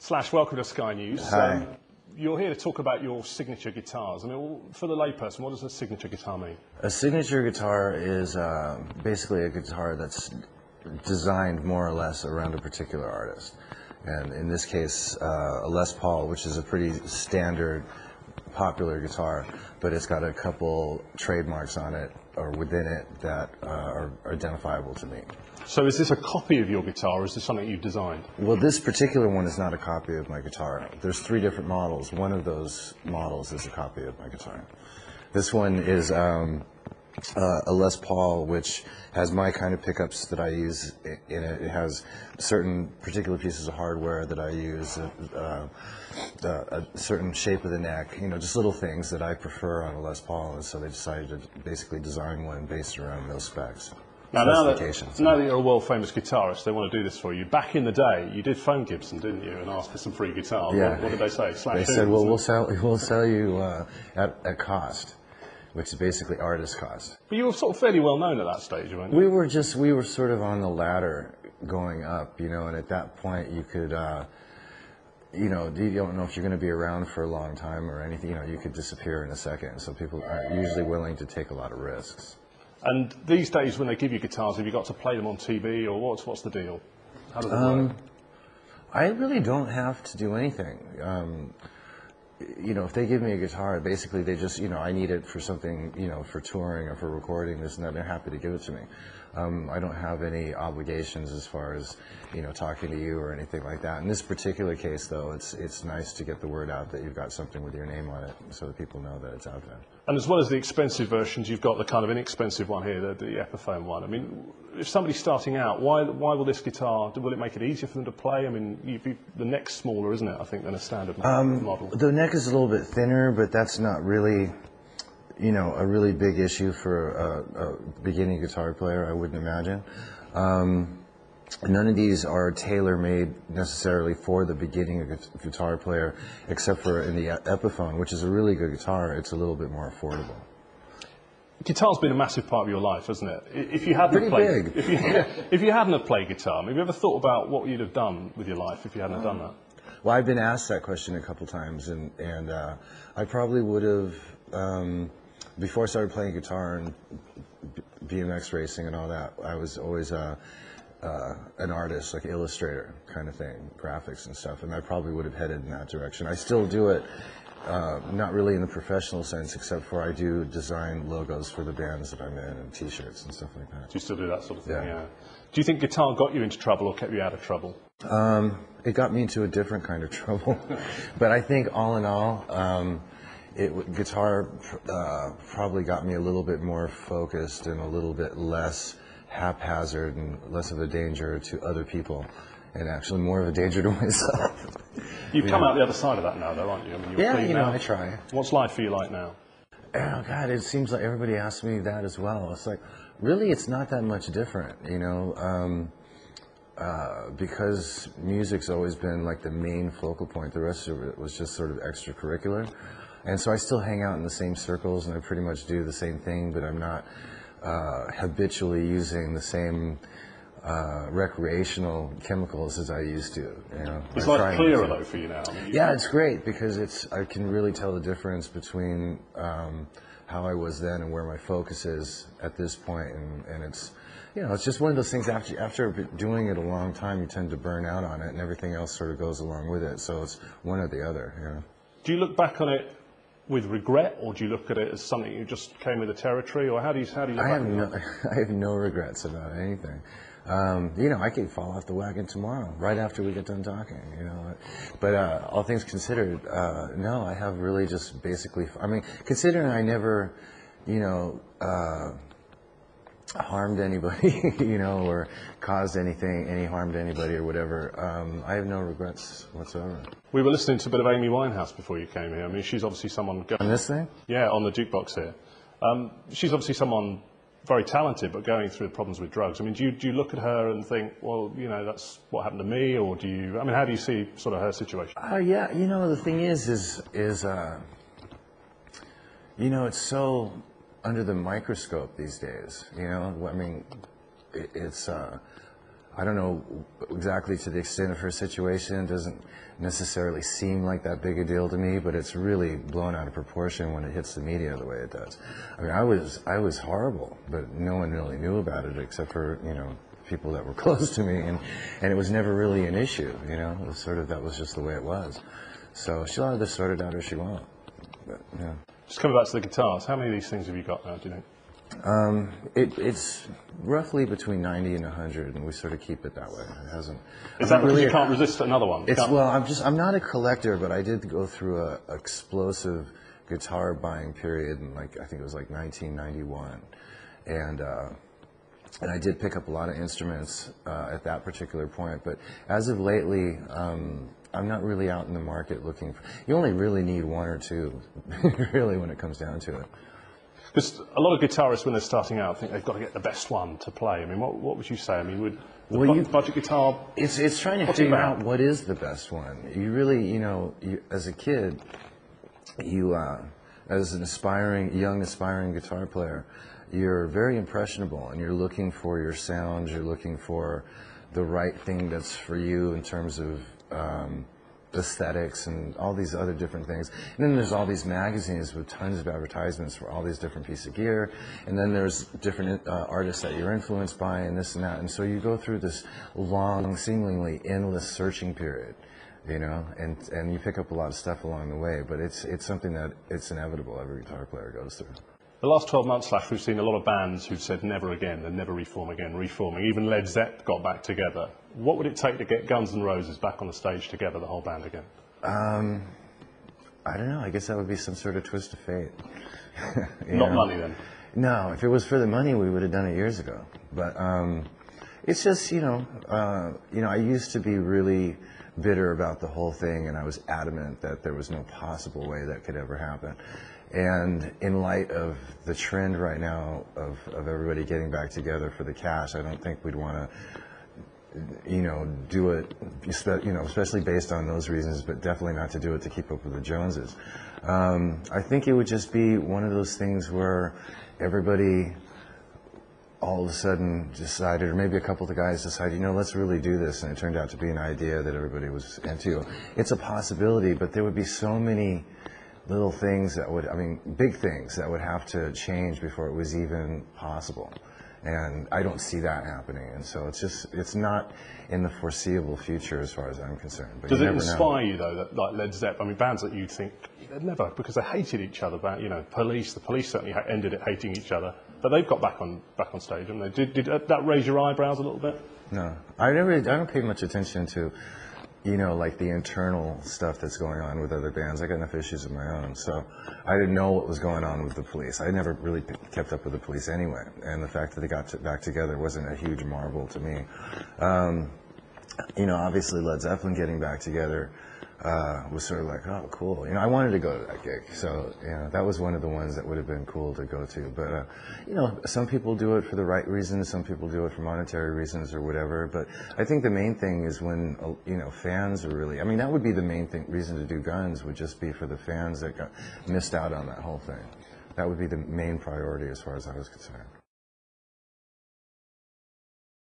Slash, welcome to Sky News. Hi. You're here to talk about your signature guitars. I mean, for the layperson, what does a signature guitar mean? A signature guitar is basically a guitar that's designed more or less around a particular artist. And in this case, a Les Paul, which is a pretty standard, popular guitar, but it's got a couple trademarks on it or within it that are identifiable to me. So is this a copy of your guitar, or is this something you've designed? Well, this particular one is not a copy of my guitar. There's 3 different models. One of those models is a copy of my guitar. This one is a Les Paul, which has my kind of pickups that I use in it. It has certain particular pieces of hardware that I use, a certain shape of the neck, you know, just little things that I prefer on a Les Paul, and so they decided to basically design one based around those specs. Now that you're a world-famous guitarist, they want to do this for you. Back in the day, you did phone Gibson, didn't you, and asked for some free guitar. Yeah. What did they say? They said, well, we'll sell you at cost, which is basically artist cost. But you were sort of fairly well known at that stage, weren't you? We were sort of on the ladder going up, you know, and at that point you could, you know, you don't know if you're going to be around for a long time or anything. You know, you could disappear in a second. So people aren't usually willing to take a lot of risks. And these days, when they give you guitars, have you got to play them on TV, or what's the deal? How does it work? I really don't have to do anything. You know, if they give me a guitar, basically they just, you know, I need it for something, you know, for touring or for recording this and that, they're happy to give it to me. I don't have any obligations as far as, you know, talking to you or anything like that. In this particular case, though, it's nice to get the word out that you've got something with your name on it so that people know that it's out there. And as well as the expensive versions, you've got the kind of inexpensive one here, the Epiphone one. I mean, if somebody's starting out, why will this guitar, will it make it easier for them to play? I mean, the neck's smaller, isn't it, I think, than a standard model? The neck is a little bit thinner, but that's not really, you know, a really big issue for a beginning guitar player, I wouldn't imagine. None of these are tailor-made necessarily for the beginning guitar player, except for in the Epiphone, which is a really good guitar. It's a little bit more affordable. Guitar's been a massive part of your life, hasn't it? If you hadn't if you hadn't have played guitar, have you ever thought about what you'd have done with your life if you hadn't have done that? Well, I've been asked that question a couple times, and I probably would have, before I started playing guitar and BMX racing and all that, I was always an artist, like illustrator kind of thing, graphics and stuff, and I probably would have headed in that direction. I still do it, not really in the professional sense, except for I do design logos for the bands that I'm in and T-shirts and stuff like that. Do you still do that sort of thing? Yeah. Do you think guitar got you into trouble or kept you out of trouble? It got me into a different kind of trouble, but I think all in all, guitar probably got me a little bit more focused and a little bit less haphazard and less of a danger to other people, and actually more of a danger to myself. You've come out the other side of that now, though, aren't you? I mean, yeah, you know, I try. What's life for you like now? Oh, God, it seems like everybody asks me that as well. It's like, really, it's not that much different, you know, because music's always been like the main focal point. The rest of it was just sort of extracurricular. And so I still hang out in the same circles, and I pretty much do the same thing, but I'm not habitually using the same recreational chemicals as I used to. You know, it's like clearer though for you now. I mean, yeah, it's great because I can really tell the difference between how I was then and where my focus is at this point, and it's, you know, it's just one of those things. After doing it a long time, you tend to burn out on it, and everything else sort of goes along with it. So it's one or the other. You know. Do you look back on it with regret, or do you look at it as something you just came with the territory, or how do you look back on it? I have no regrets about anything. You know, I could fall off the wagon tomorrow, right after we get done talking, you know. But all things considered, no, I have really just basically, I mean, considering I never, you know, harmed anybody, you know, or caused any harm to anybody or whatever, I have no regrets whatsoever. We were listening to a bit of Amy Winehouse before you came here. I mean, she's obviously someone... On this thing? Yeah, on the jukebox here. She's obviously someone very talented, but going through problems with drugs. I mean, do you look at her and think, well, you know, that's what happened to me, or do you... I mean, how do you see sort of her situation? Yeah, you know, the thing is you know, it's so under the microscope these days, you know. I mean, it's I don't know exactly to the extent of her situation. It doesn't necessarily seem like that big a deal to me, but it's really blown out of proportion when it hits the media the way it does. I mean, I was horrible, but no one really knew about it except for, people that were close to me, and it was never really an issue, It was sort of, that was just the way it was. So she'll either sort it out or she won't. But, yeah. Just coming back to the guitars, how many of these things have you got now, do you think? It's roughly between 90 and 100, and we sort of keep it that way. It hasn't. Is that because you can't resist another one? I'm not a collector, but I did go through a explosive guitar buying period in I think it was 1991, and I did pick up a lot of instruments at that particular point. But as of lately, I'm not really out in the market looking for. You only really need one or two, really, when it comes down to it. Because a lot of guitarists, when they're starting out, think they've got to get the best one to play. I mean, what would you say? I mean, budget guitar? It's trying to figure out what is the best one. You really, as a kid, as an young aspiring guitar player, you're very impressionable, and you're looking for your sound. You're looking for the right thing that's for you in terms of aesthetics and all these other different things. And then there's all these magazines with tons of advertisements for all these different pieces of gear. And then there's different artists that you're influenced by and this and that. And so you go through this long, seemingly endless searching period, and you pick up a lot of stuff along the way. But it's something that it's inevitable every guitar player goes through. The last 12 months, Slash, we've seen a lot of bands who've said never again, and never reform again, reforming. Even Led Zepp got back together. What would it take to get Guns N' Roses back on the stage together, the whole band again? I don't know. I guess that would be some sort of twist of fate. Not money, then? No. If it was for the money, we would have done it years ago. But it's just, I used to be really bitter about the whole thing, and I was adamant that there was no possible way that could ever happen. And in light of the trend right now of everybody getting back together for the cash, I don't think we'd want to, do it, especially based on those reasons, but definitely not to do it to keep up with the Joneses. I think it would just be one of those things where everybody all of a sudden decided, or maybe a couple of the guys decided, let's really do this, and it turned out to be an idea that everybody was into. It's a possibility, but there would be so many little things big things that would have to change before it was even possible. And I don't see that happening. And so it's not in the foreseeable future as far as I'm concerned. But does it inspire you, though, that like Led Zepp, bands that you'd think they'd never, because they hated each other, Police, the Police certainly ended it hating each other, but they've got back on stage, and did that raise your eyebrows a little bit? No. I don't pay much attention to the internal stuff that's going on with other bands. I got enough issues of my own, so I didn't know what was going on with the Police. I never really kept up with the Police anyway, and the fact that they got back together wasn't a huge marvel to me. Obviously Led Zeppelin getting back together was sort of like, oh, cool. I wanted to go to that gig, so that was one of the ones that would have been cool to go to. But some people do it for the right reasons, some people do it for monetary reasons or whatever. But I think the main thing is when fans are really, that would be the main reason to do Guns, would just be for the fans that missed out on that whole thing. That would be the main priority as far as I was concerned.